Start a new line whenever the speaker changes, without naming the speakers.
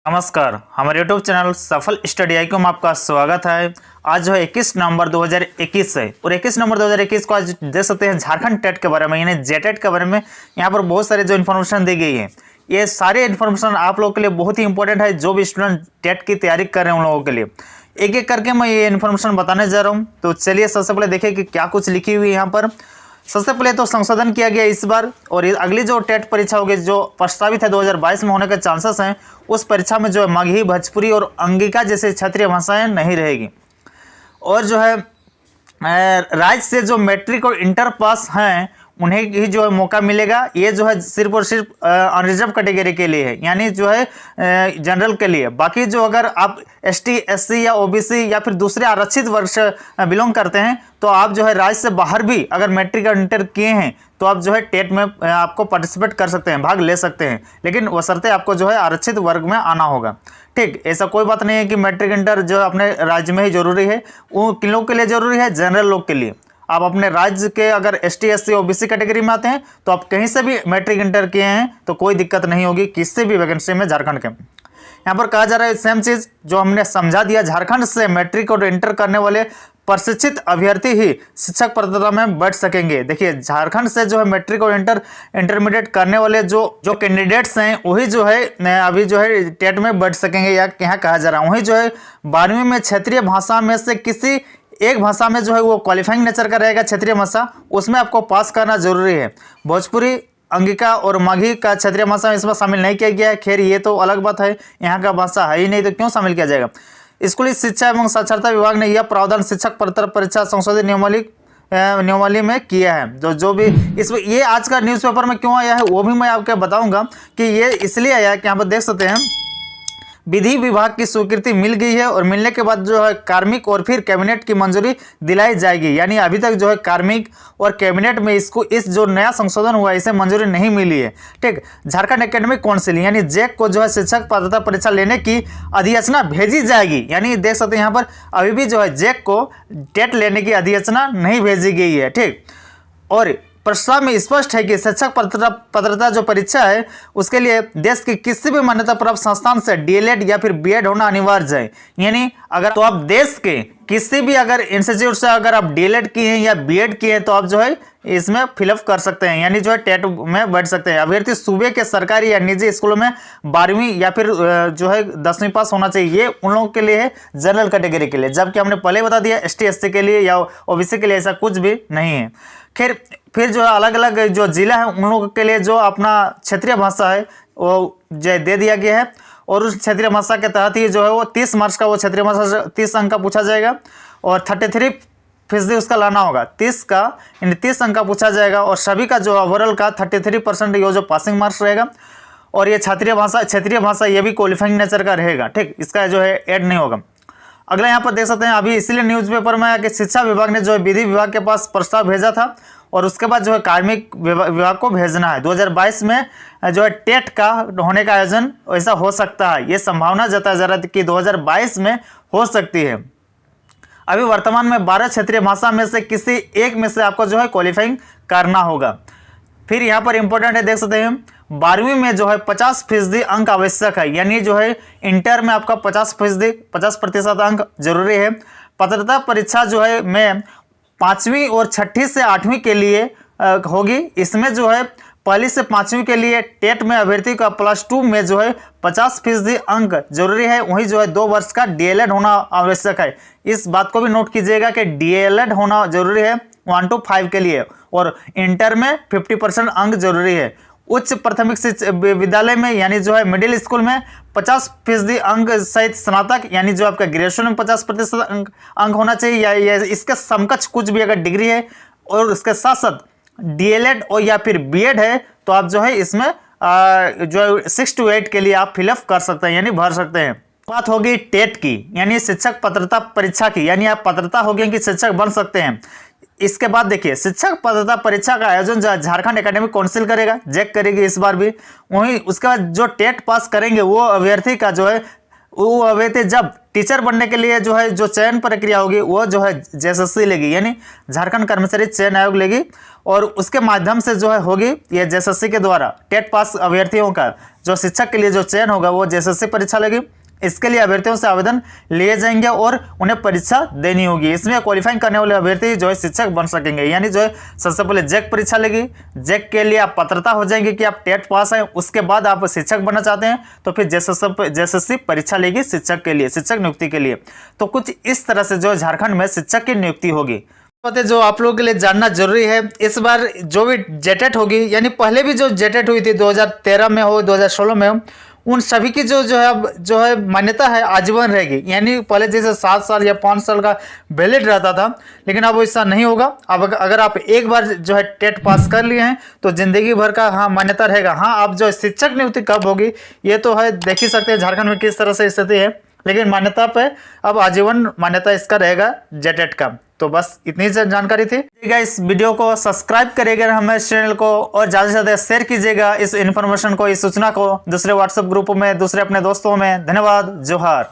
नमस्कार, हमारे YouTube channel सफल स्टडी आई में आपका स्वागत है। आज जो है 21 नवंबर 2021 है और 21 नवंबर 2021 को आज देख सकते हैं झारखंड टेट के बारे में यानी जेटेट के बारे में यहाँ पर बहुत सारे जो इन्फॉर्मेशन दी गई है। ये सारे इन्फॉर्मेशन आप लोगों के लिए बहुत ही इंपॉर्टेंट है, जो भी स्टूडेंट टेट की तैयारी कर रहे हैं उन लोगों के लिए। एक एक करके मैं ये इन्फॉर्मेशन बताने जा रहा हूँ। तो चलिए सबसे पहले देखिए कि क्या कुछ लिखी हुई है यहाँ पर। सबसे पहले तो संशोधन किया गया इस बार, और अगली जो टेट परीक्षा होगी जो प्रस्तावित है 2022 में होने के चांसेस हैं, उस परीक्षा में जो है मगही, भोजपुरी और अंगिका जैसे क्षेत्रीय भाषाएं नहीं रहेगी। और जो है राज्य से जो मैट्रिक और इंटर पास हैं उन्हें ही जो है मौका मिलेगा। ये जो है सिर्फ और सिर्फ अनरिजर्व कैटेगरी के लिए है, यानी जो है जनरल के लिए। बाकी जो अगर आप एसटी, एससी या ओबीसी या फिर दूसरे आरक्षित वर्ग से बिलोंग करते हैं तो आप जो है राज्य से बाहर भी अगर मैट्रिक और इंटर किए हैं तो आप जो है टेट में आपको पार्टिसिपेट कर सकते हैं, भाग ले सकते हैं, लेकिन बशर्ते आपको जो है आरक्षित वर्ग में आना होगा। ठीक, ऐसा कोई बात नहीं है कि मैट्रिक इंटर जो अपने राज्य में ही जरूरी है। वो किन लोग के लिए जरूरी है? जनरल लोग के लिए। आप अपने राज्य के अगर एसटी, एससी, ओबीसी कैटेगरी में आते हैं तो आप कहीं से भी मैट्रिक इंटर किए हैं तो कोई दिक्कत नहीं होगी किसी भी वैकेंसी में झारखंड के। यहाँ पर कहा जा रहा है सेम चीज जो हमने समझा दिया, झारखंड से मैट्रिक और इंटर करने वाले प्रशिक्षित अभ्यर्थी ही शिक्षक पात्रता में बैठ सकेंगे। देखिए, झारखंड से जो है मैट्रिक और इंटरमीडिएट करने वाले जो कैंडिडेट्स हैं वही जो है अभी जो है टेट में बैठ सकेंगे। या यहाँ कहा जा रहा है वही जो है 12वीं में क्षेत्रीय भाषा में से किसी एक भाषा में जो है वो क्वालिफाइंग नेचर का रहेगा, क्षेत्रीय भाषा, उसमें आपको पास करना जरूरी है। भोजपुरी, अंगिका और मगही का क्षेत्रीय भाषा इसमें शामिल नहीं किया गया है। खैर ये तो अलग बात है, यहाँ का भाषा है ही नहीं तो क्यों शामिल किया जाएगा। स्कूली शिक्षा एवं साक्षरता विभाग ने यह प्रावधान शिक्षक पात्रता परीक्षा संशोधित नियमावली में किया है। जो भी इसमें ये आज का न्यूज़पेपर में क्यों आया है वो भी मैं आपको बताऊंगा कि ये इसलिए आया है कि यहाँ पर देख सकते हैं विधि विभाग की स्वीकृति मिल गई है और मिलने के बाद जो है कार्मिक और फिर कैबिनेट की मंजूरी दिलाई जाएगी। यानी अभी तक जो है कार्मिक और कैबिनेट में इस जो नया संशोधन हुआ है इसे मंजूरी नहीं मिली है। ठीक, झारखंड एकेडमिक काउंसिल यानी जैक को जो है शिक्षक पात्रता परीक्षा लेने की अधिसूचना भेजी जाएगी। यानी देख सकते हैं यहाँ पर अभी भी जो है जैक को टेट लेने की अधिसूचना नहीं भेजी गई है। ठीक, और प्रस्ताव में स्पष्ट है कि शिक्षक पात्रता जो परीक्षा है उसके लिए देश की किसी भी मान्यता प्राप्त संस्थान से डीएलएड या फिर बीएड होना अनिवार्य है। यानी अगर तो आप देश के किसी भी अगर इंस्टीट्यूट से अगर आप डीएलएड किए हैं या बीएड किए हैं तो आप जो है इसमें फिलअप कर सकते हैं, यानी जो है टेट में बैठ सकते हैं। अभ्यर्थी सूबे के सरकारी या निजी स्कूलों में 12वीं या फिर जो है 10वीं पास होना चाहिए। ये उन लोगों के लिए है जनरल कैटेगरी के लिए, जबकि हमने पहले बता दिया एसटी, एससी के लिए या ओबीसी के लिए ऐसा कुछ भी नहीं है। खैर फिर जो है अलग अलग जो जिला है उन लोगों के लिए जो अपना क्षेत्रीय भाषा है वो जो दे दिया गया है, और उस क्षेत्रीय भाषा के तहत ही जो है वो 30 मार्क्स का वो क्षेत्रीय भाषा 30 अंक का पूछा जाएगा और 33% उसका लाना होगा। 30 अंक का पूछा जाएगा और सभी का जो ओवरऑल का 33% ये जो पासिंग मार्क्स रहेगा। और ये क्षेत्रीय भाषा ये भी क्वालिफाइंग नेचर का रहेगा। ठीक, इसका जो है ऐड नहीं होगा। अगला यहाँ पर देख सकते हैं अभी इसीलिए न्यूज़पेपर में कि शिक्षा विभाग ने जो है विधि विभाग के पास प्रस्ताव भेजा था और उसके बाद जो है कार्मिक विभाग को भेजना है। 2022 में जो है टेट का होने का आयोजन ऐसा हो सकता है, ये संभावना जताया जा रहा है कि 2022 में हो सकती है। अभी वर्तमान में 12 क्षेत्रीय भाषा में से किसी एक में से आपको जो है क्वालिफाइंग करना होगा। फिर यहाँ पर इंपॉर्टेंट है, देख सकते हैं 12वीं में जो है 50% अंक आवश्यक है, यानी जो है इंटर में आपका 50% अंक जरूरी है। पात्रता परीक्षा जो है में 5वीं और 6ठी से 8वीं के लिए होगी। इसमें जो है पहली से 5वीं के लिए टेट में अभ्यर्थी का +2 में जो है 50% अंक जरूरी है। वहीं जो है 2 वर्ष का डीएलएड होना आवश्यक है। इस बात को भी नोट कीजिएगा कि डीएलएड होना जरूरी है 1 to 5 के लिए, और इंटर में 50% अंक जरूरी है। उच्च प्राथमिक विद्यालय में यानी जो है मिडिल स्कूल में 50% अंक सहित स्नातक यानी जो आपका ग्रेजुएशन में 50% अंक होना चाहिए, या इसके समकक्ष कुछ भी अगर डिग्री है और उसके साथ साथ डीएलएड और या फिर बीएड है तो आप जो है इसमें जो 6 to 8 के लिए आप फिलअप कर सकते हैं, यानी भर सकते हैं। बात होगी टेट की यानी शिक्षक पात्रता परीक्षा की, यानी आप पात्रता हो गए कि शिक्षक बन सकते हैं। इसके बाद देखिए शिक्षक पात्रता परीक्षा का आयोजन झारखंड एकेडमिक काउंसिल करेगा, जैक करेगी इस बार भी। वहीं उसके बाद जो टेट पास करेंगे वो अभ्यर्थी का जो है वो अवे थे जब टीचर बनने के लिए जो है जो चयन प्रक्रिया होगी वो जो है जेएसएससी लेगी, यानी झारखंड कर्मचारी चयन आयोग लेगी, और उसके माध्यम से जो है होगी ये जेएसएससी के द्वारा टेट पास अभ्यर्थियों का जो शिक्षक के लिए जो चयन होगा वो जेएसएससी परीक्षा लेगी। इसके लिए अभ्यर्थियों से आवेदन लिए जाएंगे और उन्हें परीक्षा देनी होगी। इसमें क्वालिफाइंग करने वाले अभ्यर्थी जो है शिक्षक बन सकेंगे, यानी जो है सबसे पहले जैक परीक्षा लेगी। जैक के लिए आप पात्रता हो जाएंगे कि आप टेट पास हैं, उसके बाद आप शिक्षक बनना चाहते हैं तो फिर जेएसएससी परीक्षा लेगी शिक्षक के लिए, शिक्षक नियुक्ति के लिए। तो कुछ इस तरह से जो झारखंड में शिक्षक की नियुक्ति होगी। जो आप लोगों के लिए जानना जरूरी है, इस बार जो भी जेटेट होगी, यानी पहले भी जो जेटेट हुई थी 2013 में हो 2016 में हो, उन सभी की जो है अब जो है मान्यता है आजीवन रहेगी। यानी पहले जैसे 7 साल या 5 साल का वैलिड रहता था, लेकिन अब ऐसा नहीं होगा। अब अगर आप एक बार जो है टेट पास कर लिए हैं तो जिंदगी भर का हाँ मान्यता रहेगा। हाँ, आप जो शिक्षक नियुक्ति कब होगी ये तो है देख ही सकते हैं झारखंड में किस तरह से स्थिति है, लेकिन मान्यता पे अब आजीवन मान्यता इसका रहेगा जेटेट का। तो बस इतनी जानकारी थी। इस वीडियो को सब्सक्राइब करिएगा हमारे चैनल को, और ज़्यादा से ज़्यादा शेयर कीजिएगा इस इन्फॉर्मेशन को, इस सूचना को दूसरे व्हाट्सएप ग्रुपों में, दूसरे अपने दोस्तों में। धन्यवाद। जोहार।